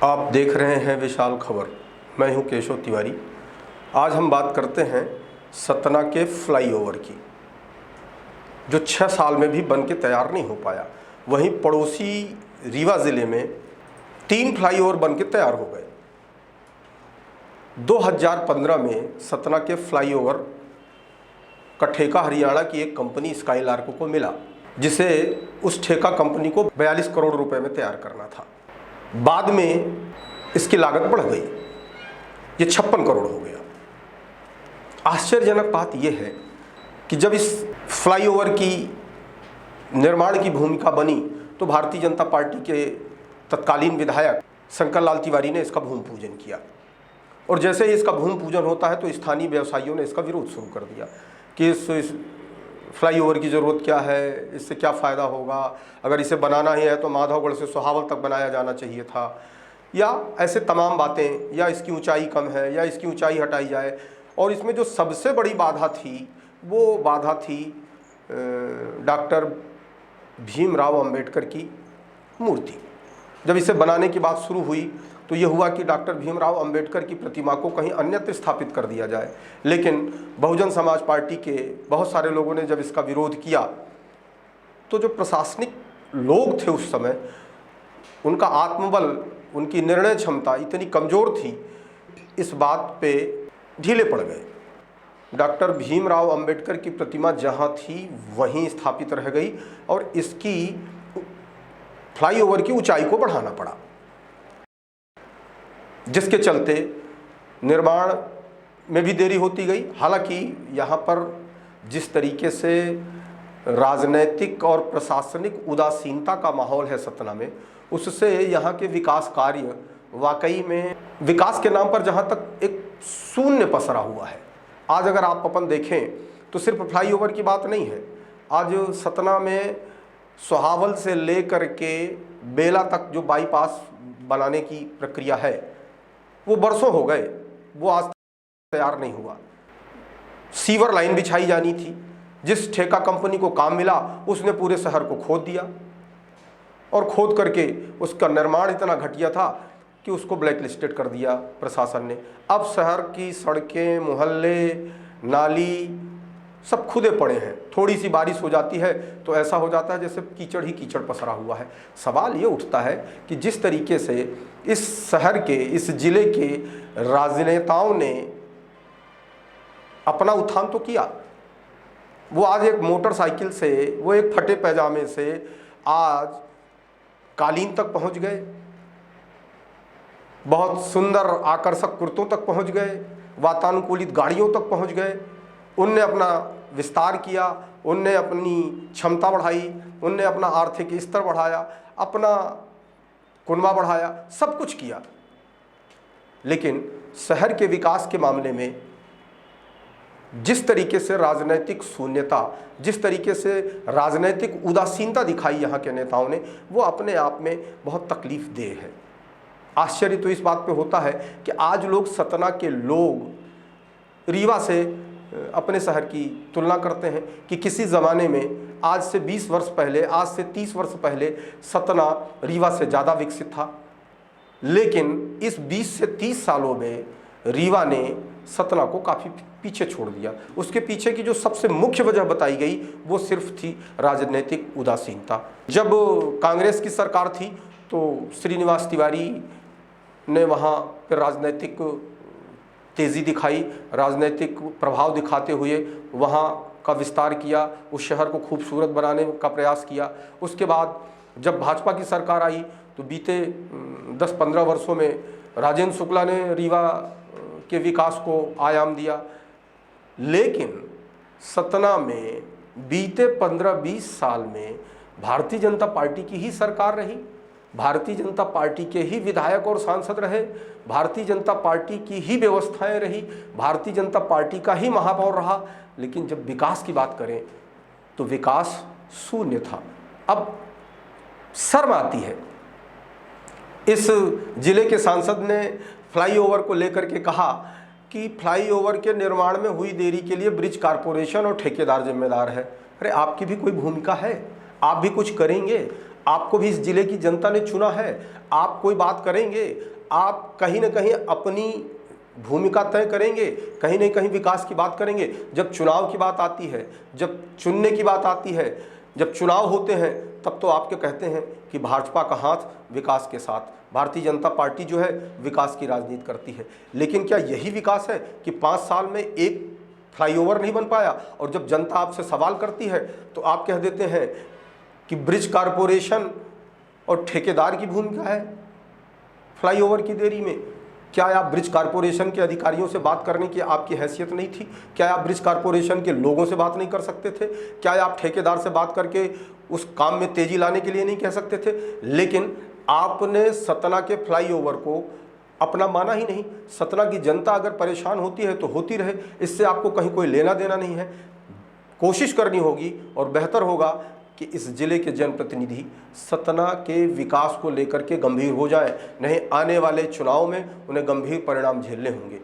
आप देख रहे हैं विशाल खबर। मैं हूं केशव तिवारी। आज हम बात करते हैं सतना के फ्लाईओवर की, जो 6 साल में भी बन के तैयार नहीं हो पाया। वहीं पड़ोसी रीवा ज़िले में 3 फ्लाईओवर बन के तैयार हो गए। 2015 में सतना के फ्लाईओवर का ठेका हरियाणा की एक कंपनी स्काईलार्क को मिला, जिसे उस ठेका कंपनी को 42 करोड़ रुपए में तैयार करना था। बाद में इसकी लागत बढ़ गई, ये 56 करोड़ हो गया। आश्चर्यजनक बात यह है कि जब इस फ्लाईओवर की निर्माण की भूमिका बनी तो भारतीय जनता पार्टी के तत्कालीन विधायक शंकर लाल तिवारी ने इसका भूमि पूजन किया, और जैसे ही इसका भूमि पूजन होता है तो स्थानीय व्यवसायियों ने इसका विरोध शुरू कर दिया कि इस फ्लाईओवर की ज़रूरत क्या है, इससे क्या फ़ायदा होगा, अगर इसे बनाना ही है तो माधवगढ़ से सोहावल तक बनाया जाना चाहिए था, या ऐसे तमाम बातें, या इसकी ऊंचाई कम है, या इसकी ऊंचाई हटाई जाए। और इसमें जो सबसे बड़ी बाधा थी वो बाधा थी डॉक्टर भीमराव अंबेडकर की मूर्ति। जब इसे बनाने की बात शुरू हुई तो ये हुआ कि डॉक्टर भीमराव अंबेडकर की प्रतिमा को कहीं अन्यत्र स्थापित कर दिया जाए, लेकिन बहुजन समाज पार्टी के बहुत सारे लोगों ने जब इसका विरोध किया तो जो प्रशासनिक लोग थे उस समय, उनका आत्मबल, उनकी निर्णय क्षमता इतनी कमज़ोर थी, इस बात पे ढीले पड़ गए। डॉक्टर भीमराव अंबेडकर की प्रतिमा जहाँ थी वहीं स्थापित रह गई और इसकी फ्लाईओवर की ऊंचाई को बढ़ाना पड़ा, जिसके चलते निर्माण में भी देरी होती गई। हालांकि यहाँ पर जिस तरीके से राजनैतिक और प्रशासनिक उदासीनता का माहौल है सतना में, उससे यहाँ के विकास कार्य वाकई में विकास के नाम पर जहाँ तक एक शून्य पसरा हुआ है। आज अगर आप अपन देखें तो सिर्फ फ्लाईओवर की बात नहीं है। आज सतना में सोहावल से लेकर के बेला तक जो बाईपास बनाने की प्रक्रिया है वो बरसों हो गए, वो आज तैयार नहीं हुआ। सीवर लाइन बिछाई जानी थी, जिस ठेका कंपनी को काम मिला उसने पूरे शहर को खोद दिया, और खोद करके उसका निर्माण इतना घटिया था कि उसको ब्लैक लिस्टेड कर दिया प्रशासन ने। अब शहर की सड़कें, मोहल्ले, नाली सब खुदे पड़े हैं। थोड़ी सी बारिश हो जाती है तो ऐसा हो जाता है जैसे कीचड़ ही कीचड़ पसरा हुआ है। सवाल ये उठता है कि जिस तरीके से इस शहर के, इस जिले के राजनेताओं ने अपना उत्थान तो किया, वो आज एक मोटरसाइकिल से, वो एक फटे पैजामे से आज कालीन तक पहुंच गए, बहुत सुंदर आकर्षक कुर्तों तक पहुंच गए, वातानुकूलित गाड़ियों तक पहुंच गए। उनने अपना विस्तार किया, उनने अपनी क्षमता बढ़ाई, उनने अपना आर्थिक स्तर बढ़ाया, अपना कुनबा बढ़ाया, सब कुछ किया। लेकिन शहर के विकास के मामले में जिस तरीके से राजनैतिक शून्यता, जिस तरीके से राजनैतिक उदासीनता दिखाई यहाँ के नेताओं ने, वो अपने आप में बहुत तकलीफ देह है। आश्चर्य तो इस बात पे होता है कि आज लोग, सतना के लोग रीवा से अपने शहर की तुलना करते हैं कि किसी ज़माने में, आज से 20 वर्ष पहले, आज से 30 वर्ष पहले सतना रीवा से ज़्यादा विकसित था। लेकिन इस 20 से 30 सालों में रीवा ने सतना को काफ़ी पीछे छोड़ दिया। उसके पीछे की जो सबसे मुख्य वजह बताई गई वो सिर्फ थी राजनीतिक उदासीनता। जब कांग्रेस की सरकार थी तो श्रीनिवास तिवारी ने वहाँ पर राजनीतिक तेज़ी दिखाई, राजनीतिक प्रभाव दिखाते हुए वहाँ का विस्तार किया, उस शहर को खूबसूरत बनाने का प्रयास किया। उसके बाद जब भाजपा की सरकार आई तो बीते 10-15 वर्षों में राजेंद्र शुक्ला ने रीवा के विकास को आयाम दिया। लेकिन सतना में बीते 15-20 साल में भारतीय जनता पार्टी की ही सरकार रही, भारतीय जनता पार्टी के ही विधायक और सांसद रहे, भारतीय जनता पार्टी की ही व्यवस्थाएं रही, भारतीय जनता पार्टी का ही महापौर रहा। लेकिन जब विकास की बात करें तो विकास शून्य था। अब शर्म आती है। इस जिले के सांसद ने फ्लाईओवर को लेकर के कहा कि फ्लाईओवर के निर्माण में हुई देरी के लिए ब्रिज कारपोरेशन और ठेकेदार जिम्मेदार है। अरे आपकी भी कोई भूमिका है, आप भी कुछ करेंगे, आपको भी इस जिले की जनता ने चुना है, आप कोई बात करेंगे, आप कहीं ना कहीं अपनी भूमिका तय करेंगे, कहीं न कहीं विकास की बात करेंगे। जब चुनाव की बात आती है, जब चुनने की बात आती है, जब चुनाव होते हैं, तब तो आपके कहते हैं कि भाजपा का हाथ विकास के साथ, भारतीय जनता पार्टी जो है विकास की राजनीति करती है। लेकिन क्या यही विकास है कि 5 साल में एक फ्लाईओवर नहीं बन पाया? और जब जनता आपसे सवाल करती है तो आप कह देते हैं कि ब्रिज कारपोरेशन और ठेकेदार की भूमिका है फ्लाईओवर की देरी में। क्या आप ब्रिज कारपोरेशन के अधिकारियों से बात करने की आपकी हैसियत नहीं थी? क्या आप ब्रिज कारपोरेशन के लोगों से बात नहीं कर सकते थे? क्या आप ठेकेदार से बात करके उस काम में तेजी लाने के लिए नहीं कह सकते थे? लेकिन आपने सतना के फ्लाईओवर को अपना माना ही नहीं। सतना की जनता अगर परेशान होती है तो होती रहे, इससे आपको कहीं कोई लेना देना नहीं है। कोशिश करनी होगी और बेहतर होगा कि इस जिले के जनप्रतिनिधि सतना के विकास को लेकर के गंभीर हो जाएं, नहीं आने वाले चुनाव में उन्हें गंभीर परिणाम झेलने होंगे।